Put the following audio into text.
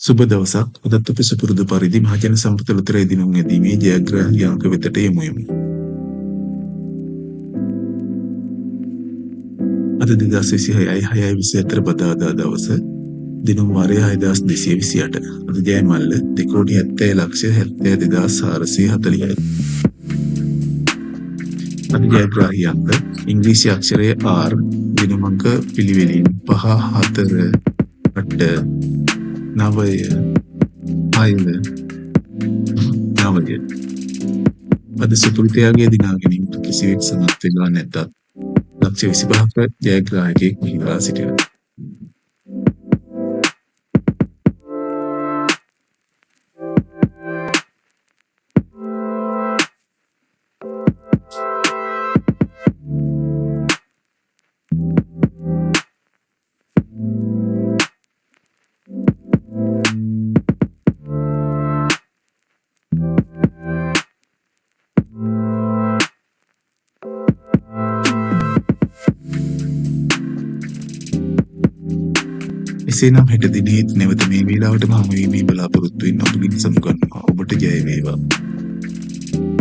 සුබ දවසක්. අදත් අපි සුපුරුදු පරිදි මහජන සම්පත ලොතරැයි දිනුම් ඇදීමේ ජයග්‍රාහී අංක වෙතට යමු. අද 2026/6/24 බදාදා දවස දිනුම් වාරය 6228. අද ජයමල්ල 2,70,70,72,440යි. අද ජයග්‍රාහී අංක ඉංග්‍රීසි අක්ෂරය R, දිනුම් අංක පිළිවෙලින් 5, 4, 8, 9, 6, 9. අද සුපුරුතයාගේ දිනා ගැනීමට කිසිවෙක් සමත් වෙලා නැතත් ලක්ෂ 25ක ජයග්‍රාහකයෙක් හිලා සිටිනවා. එසේනම් හෙට දිනෙත් නැවත මේ වේලාවටම හමු වීමේ බලාපොරොත්තු වෙන ඔබගේ සමුගන්නවා. ඔබට ජය වේවා.